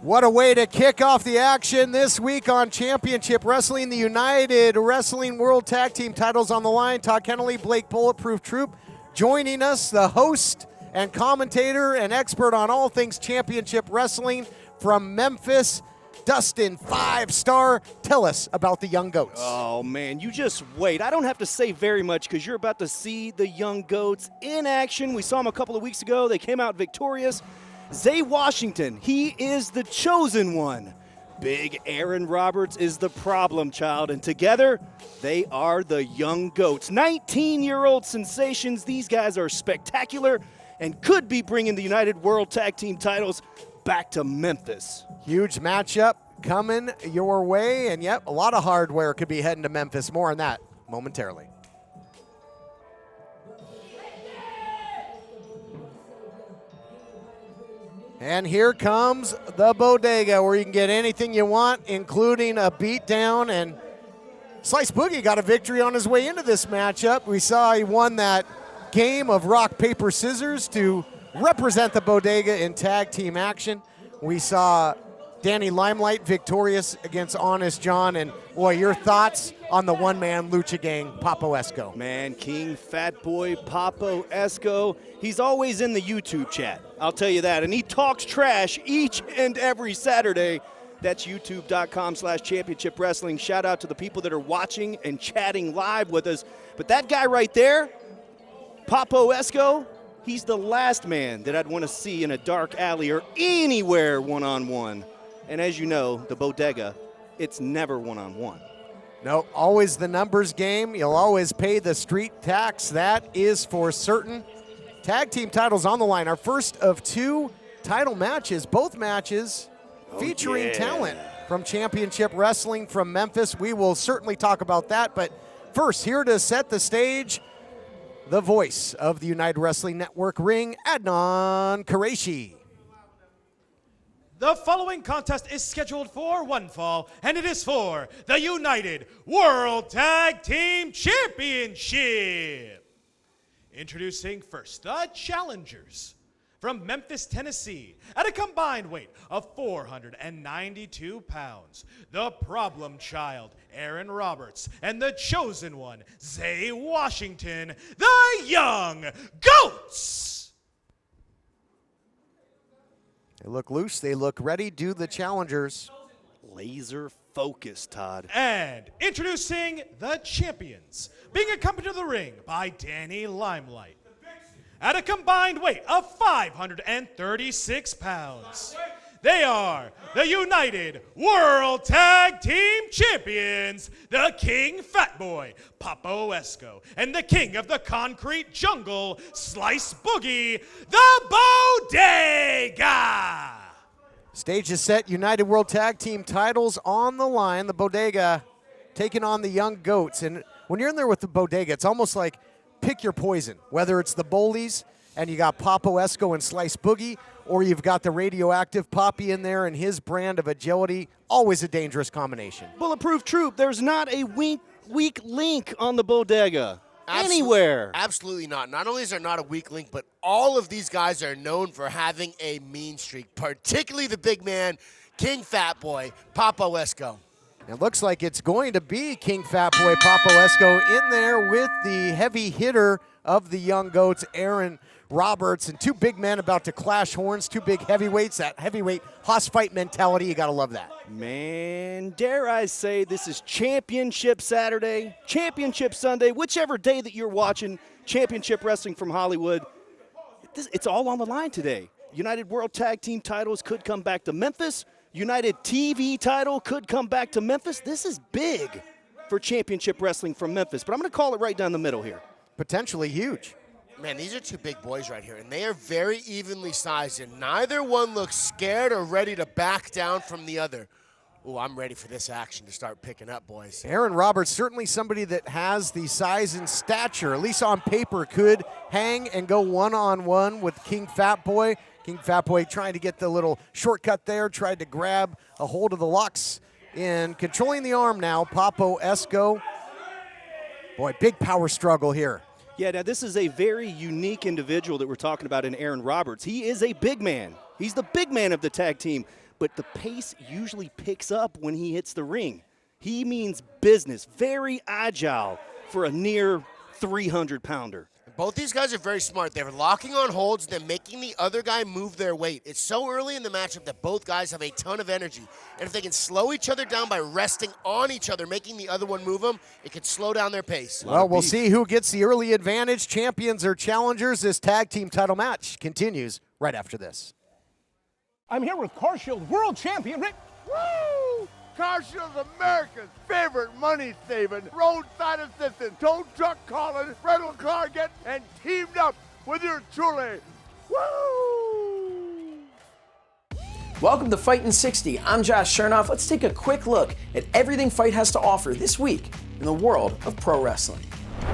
What a way to kick off the action this week on Championship Wrestling. The United Wrestling World Tag Team titles on the line. Todd Kennelly, Blake Bulletproof Troop joining us, the host and commentator and expert on all things Championship Wrestling from Memphis. Dustin, 5-star, tell us about the Young Goats. Oh, man, you just wait. I don't have to say very much because you're about to see the Young Goats in action. We saw them a couple of weeks ago. They came out victorious. Zay Washington, he is the chosen one. Big Aaron Roberts is the problem child, and together they are the Young Goats. 19-year-old sensations. These guys are spectacular and could be bringing the United World Tag Team titles back to Memphis. Huge matchup coming your way, and yep, a lot of hardware could be heading to Memphis. More on that momentarily. And here comes the Bodega, where you can get anything you want, including a beatdown. And Slice Boogie got a victory on his way into this matchup. We saw he won that game of rock, paper, scissors to represent the Bodega in tag team action. We saw Danny Limelight victorious against Honest John. And boy, your thoughts on the one-man Lucha Gang, Papo Esco. Man, King Fat Boy Papo Esco, he's always in the YouTube chat, I'll tell you that. And he talks trash each and every Saturday. That's youtube.com/championship wrestling. Shout out to the people that are watching and chatting live with us. But that guy right there, Papo Esco, he's the last man that I'd want to see in a dark alley or anywhere one-on-one. And as you know, the Bodega, it's never one-on-one. No, always the numbers game. You'll always pay the street tax. That is for certain. Tag team titles on the line. Our first of two title matches, both matches featuring talent from Championship Wrestling from Memphis. We will certainly talk about that. But first, here to set the stage, the voice of the United Wrestling Network ring, Adnan Qureshi. The following contest is scheduled for one fall, and it is for the United World Tag Team Championship. Introducing first, the challengers from Memphis, Tennessee, at a combined weight of 492 pounds, the problem child, Aaron Roberts, and the chosen one, Zay Washington, the Young Goats. They look loose, they look ready, do the challengers. Laser focus, Todd. And introducing the champions, being accompanied to the ring by Danny Limelight, at a combined weight of 536 pounds. They are the United World Tag Team Champions, the King Fat Boy, Papo Esco, and the King of the Concrete Jungle, Slice Boogie, the Bodega. Stage is set, United World Tag Team titles on the line. The Bodega taking on the Young Goats. And when you're in there with the Bodega, it's almost like pick your poison, whether it's the Bolies and you got Papo Esco and Slice Boogie, or you've got the radioactive Poppy in there and his brand of agility. Always a dangerous combination. Bulletproof Troop, there's not a weak link on the Bodega. Anywhere. Absolutely not. Not only is there not a weak link, but all of these guys are known for having a mean streak, particularly the big man, King Fat Boy, Papo Esco. It looks like it's going to be King Fat Boy Papo Esco in there with the heavy hitter of the Young Goats, Aaron Roberts, and two big men about to clash horns, two big heavyweights, that heavyweight hoss fight mentality, you gotta love that. Man, dare I say this is Championship Saturday, Championship Sunday, whichever day that you're watching Championship Wrestling from Hollywood, it's all on the line today. United World Tag Team titles could come back to Memphis. United TV title could come back to Memphis. This is big for Championship Wrestling from Memphis, but I'm gonna call it right down the middle here. Potentially huge. Man, these are two big boys right here, and they are very evenly sized, and neither one looks scared or ready to back down from the other. Ooh, I'm ready for this action to start picking up, boys. Aaron Roberts, certainly somebody that has the size and stature, at least on paper, could hang and go one-on-one with King Fat Boy. King Fat Boy trying to get the little shortcut there, tried to grab a hold of the Lux. And controlling the arm now, Papo Esco. Boy, big power struggle here. Yeah, now this is a very unique individual that we're talking about in Aaron Roberts. He is a big man. He's the big man of the tag team. but the pace usually picks up when he hits the ring. He means business, very agile for a near 300-pounder. Both these guys are very smart. They're locking on holds, then making the other guy move their weight. It's so early in the matchup that both guys have a ton of energy. And if they can slow each other down by resting on each other, making the other one move them, it can slow down their pace. Well, we'll see who gets the early advantage, champions or challengers. This tag team title match continues right after this. I'm here with CarShield World Champion Rick. Woo! CarShield's America's favorite money-saving, roadside assistant, tow truck calling, rental car getting, and teamed up with your truly. Woo! Welcome to Fight in 60. I'm Josh Chernoff. Let's take a quick look at everything Fight has to offer this week in the world of pro wrestling.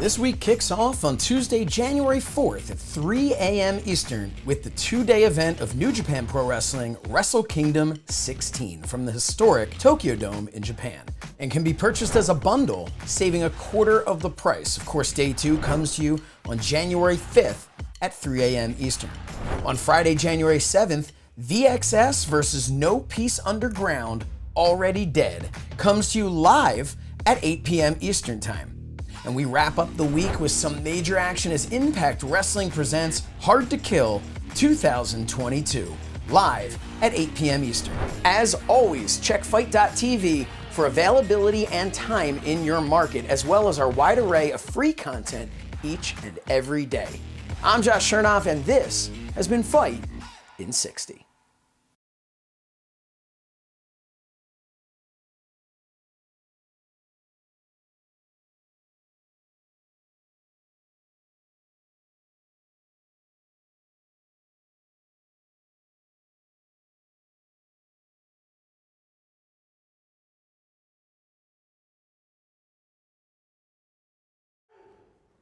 This week kicks off on Tuesday, January 4th at 3 a.m. Eastern with the two-day event of New Japan Pro Wrestling Wrestle Kingdom 16 from the historic Tokyo Dome in Japan, and can be purchased as a bundle, saving a quarter of the price. Of course, day 2 comes to you on January 5th at 3 a.m. Eastern. On Friday, January 7th, VXS versus No Peace Underground, Already Dead, comes to you live at 8 p.m. Eastern Time. And we wrap up the week with some major action as Impact Wrestling presents Hard to Kill 2022, live at 8 p.m. Eastern. As always, check Fight.tv for availability and time in your market, as well as our wide array of free content each and every day. I'm Josh Chernoff, and this has been Fight in 60.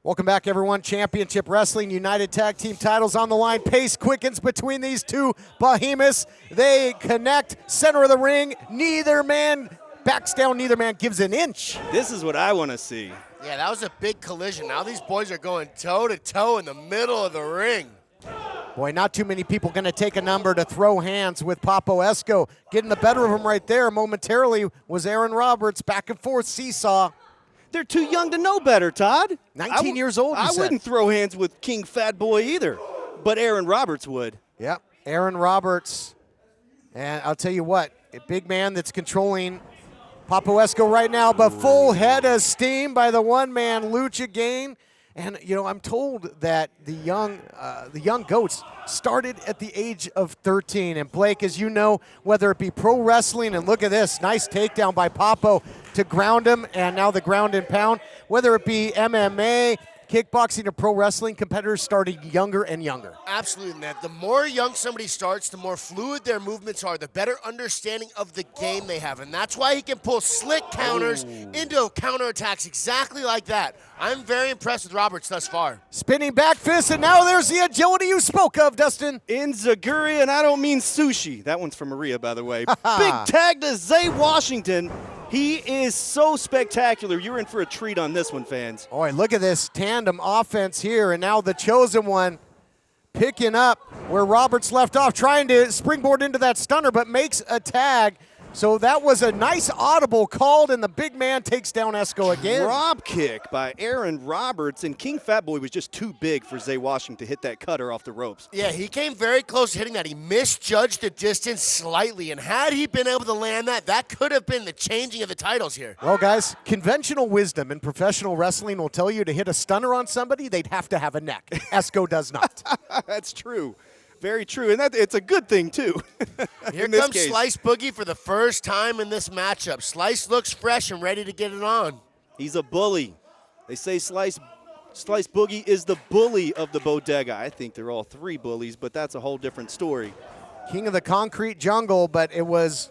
Welcome back, everyone. Championship Wrestling, United Tag Team titles on the line. Pace quickens between these two behemoths. They connect, center of the ring. Neither man backs down, neither man gives an inch. This is what I want to see. Yeah, that was a big collision. Now these boys are going toe-to-toe in the middle of the ring. Boy, not too many people going to take a number to throw hands with Papo Esco. Getting the better of him right there momentarily was Aaron Roberts. Back and forth seesaw. They're too young to know better, Todd. 19 years old, you I said. wouldn't throw hands with King Fat Boy either, but Aaron Roberts would. Yep, Aaron Roberts. And I'll tell you what, a big man that's controlling Papo Esco right now, but full head of steam by the one-man Lucha Gang. And, you know, I'm told that the young goats started at the age of 13. And, Blake, as you know, whether it be pro wrestling, and look at this, nice takedown by Papo to ground him, and now the ground and pound, whether it be MMA, kickboxing, or pro wrestling, competitors started younger and younger. Absolutely, man. The more young somebody starts, the more fluid their movements are, the better understanding of the game they have. And that's why he can pull slick counters into counterattacks exactly like that. I'm very impressed with Roberts thus far. Spinning back fist, and now there's the agility you spoke of, Dustin. Enziguri, and I don't mean sushi. That one's from Maria, by the way. Big tag to Zay Washington. He is so spectacular. You're in for a treat on this one, fans. Boy, look at this tandem offense here, and now the chosen one picking up where Roberts left off, trying to springboard into that stunner, but makes a tag. So that was a nice audible called, and the big man takes down Esco again. Drop kick by Aaron Roberts, and King Fat Boy was just too big for Zay Washington to hit that cutter off the ropes. Yeah, he came very close to hitting that. He misjudged the distance slightly, and had he been able to land that, that could have been the changing of the titles here. Well, guys, conventional wisdom in professional wrestling will tell you to hit a stunner on somebody, they'd have to have a neck. Esco does not. That's true. Very true, and it's a good thing, too. Here comes Slice Boogie for the first time in this matchup. Slice looks fresh and ready to get it on. He's a bully. They say Slice Boogie is the bully of the Bodega. I think they're all three bullies, but that's a whole different story. King of the concrete jungle, but it was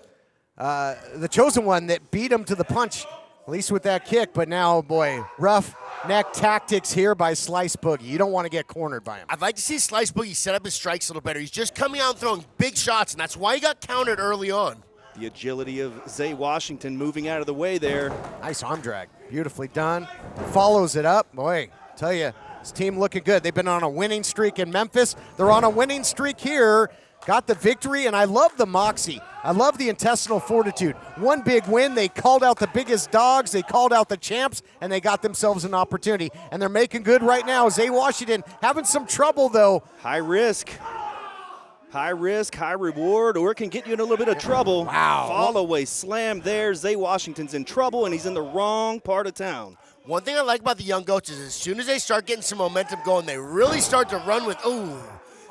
the chosen one that beat him to the punch, at least with that kick. But now, boy, rough neck tactics here by Slice Boogie. You don't want to get cornered by him. I'd like to see Slice Boogie set up his strikes a little better. He's just coming out and throwing big shots, and that's why he got countered early on. The agility of Zay Washington moving out of the way there. Nice arm drag. Beautifully done. Follows it up. Boy, tell you, this team looking good. They've been on a winning streak in Memphis. They're on a winning streak here. Got the victory, and I love the moxie. I love the intestinal fortitude. One big win, they called out the biggest dogs, they called out the champs, and they got themselves an opportunity. And they're making good right now. Zay Washington having some trouble, though. High risk, high reward, or it can get you in a little bit of trouble. Wow. Fall away slam there. Zay Washington's in trouble, and he's in the wrong part of town. One thing I like about the young goats is as soon as they start getting some momentum going, they really start to run with,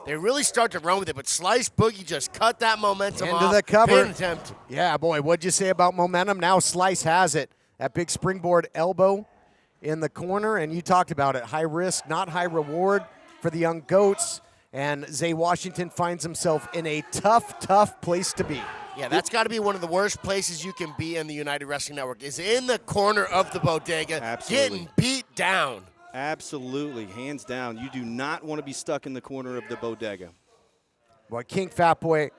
they really start to run with it. But Slice Boogie just cut that momentum off. Into the cover. Pin attempt. Yeah, boy, what'd you say about momentum? Now Slice has it. That big springboard elbow in the corner, and you talked about it. High risk, not high reward for the young goats. And Zay Washington finds himself in a tough, tough place to be. Yeah, that's got to be one of the worst places you can be in the United Wrestling Network, is in the corner of the bodega, Absolutely. getting beat down. Absolutely, hands down. You do not want to be stuck in the corner of the bodega. Boy, King Fat Boy,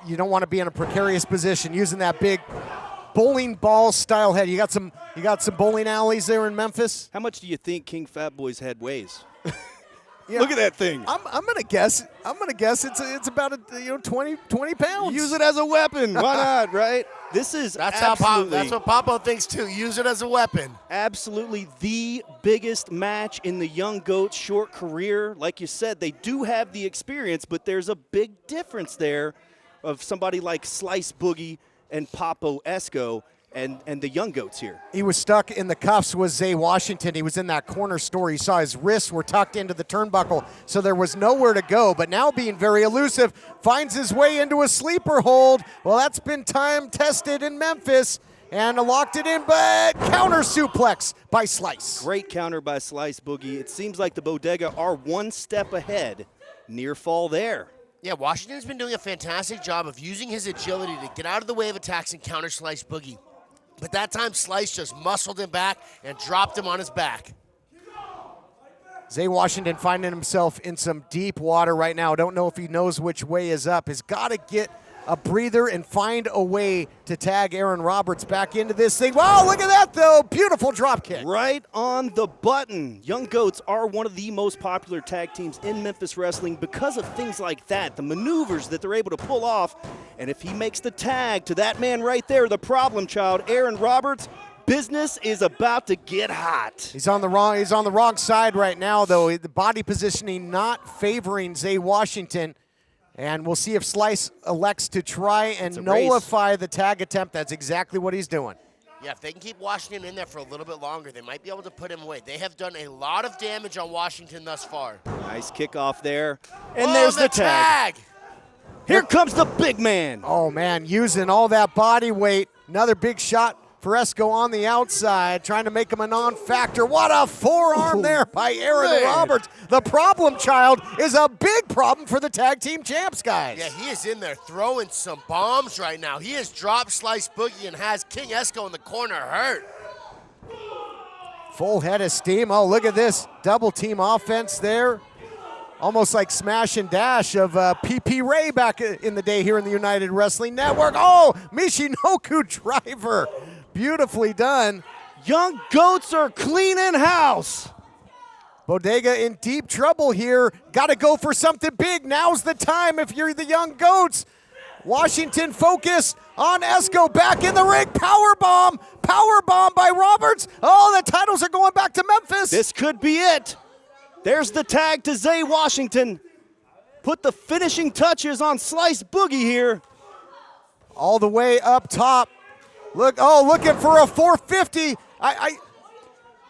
you don't want to be in a precarious position using that big bowling ball style head. You got some bowling alleys there in Memphis? How much do you think King Fat Boy's head weighs? Yeah, Look at that thing. I'm gonna guess it's about 20 pounds. Use it as a weapon. Why not, right? This is That's absolutely, what Papo thinks too. Use it as a weapon. absolutely the biggest match in the young goats' short career. Like you said, they do have the experience, but there's a big difference there of somebody like Slice Boogie and Papo Esco and the young goats here. He was stuck in the cuffs with Zay Washington. He was in that corner store. You saw his wrists were tucked into the turnbuckle, so there was nowhere to go. But now being very elusive, finds his way into a sleeper hold. Well, that's been time tested in Memphis, and locked it in, but counter suplex by Slice. Great counter by Slice Boogie. It seems like the Bodega are one step ahead. Near fall there. Yeah, Washington's been doing a fantastic job of using his agility to get out of the way of attacks and counter Slice Boogie. But that time, Slice just muscled him back and dropped him on his back. Zay Washington finding himself in some deep water right now. Don't know if he knows which way is up. Has got to get a breather and find a way to tag Aaron Roberts back into this thing. Wow, look at that, though. Beautiful drop kick. Right on the button. Young Goats are one of the most popular tag teams in Memphis Wrestling because of things like that, the maneuvers that they're able to pull off. And if he makes the tag to that man right there, the problem child, Aaron Roberts, business is about to get hot. He's on the wrong side right now, though. The body positioning not favoring Zay Washington. And we'll see if Slice elects to try and nullify the tag attempt. That's exactly what he's doing. Yeah, if they can keep Washington in there for a little bit longer, they might be able to put him away. They have done a lot of damage on Washington thus far. Nice kickoff there. And there's the tag. tag. Here comes the big man. Oh, man, using all that body weight. Another big shot for Esco on the outside, trying to make him a non-factor. What a forearm there by Aaron Roberts. The problem child is a big problem for the tag team champs, guys. Yeah, he is in there throwing some bombs right now. He has dropped Slice Boogie and has King Esco in the corner hurt. Full head of steam. Oh, look at this double team offense there. Almost like smash and dash of PP Ray back in the day here in the United Wrestling Network. Oh, Michinoku driver. Beautifully done. Young Goats are cleaning house. Bodega in deep trouble here. Got to go for something big. Now's the time if you're the young Goats. Washington focused on Esco back in the ring. Powerbomb by Roberts. Oh, the titles are going back to Memphis. This could be it. There's the tag to Zay Washington. Put the finishing touches on Slice Boogie here. All the way up top. Looking for a 450.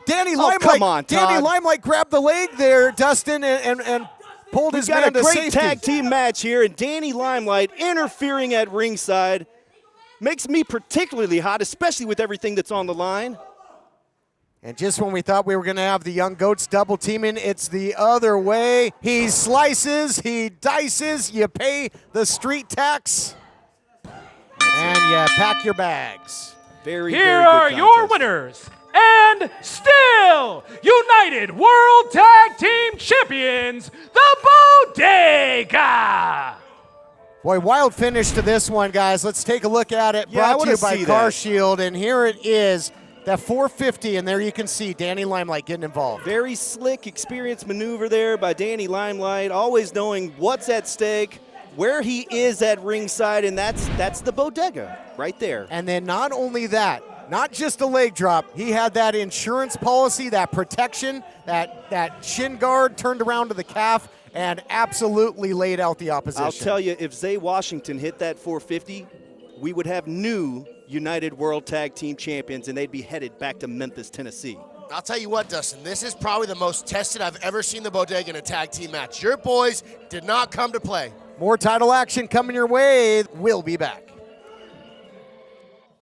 Danny Limelight grabbed the leg there, Dustin, and pulled his man to safety. We've got a great tag team match here, and Danny Limelight interfering at ringside makes me particularly hot, especially with everything that's on the line. And just when we thought we were going to have the young Goats double teaming, it's the other way. He slices, he dices, you pay the street tax, and you pack your bags. Here are your winners, and still United World Tag Team Champions, the Bodega. Boy, wild finish to this one, guys. Let's take a look at it. Yeah, Brought to you by Car that. Shield, and here it is. That 450, and there you can see Danny Limelight getting involved. Very slick, experienced maneuver there by Danny Limelight, always knowing what's at stake. where he is at ringside, and that's the Bodega right there. And then not only that, not just a leg drop, he had that insurance policy, that protection, that shin guard turned around to the calf, and absolutely laid out the opposition. I'll tell you, if Zay Washington hit that 450, we would have new United World Tag Team Champions, and they'd be headed back to Memphis, Tennessee. I'll tell you what, Dustin, this is probably the most tested I've ever seen the Bodega in a tag team match. Your boys did not come to play. More title action coming your way. We'll be back.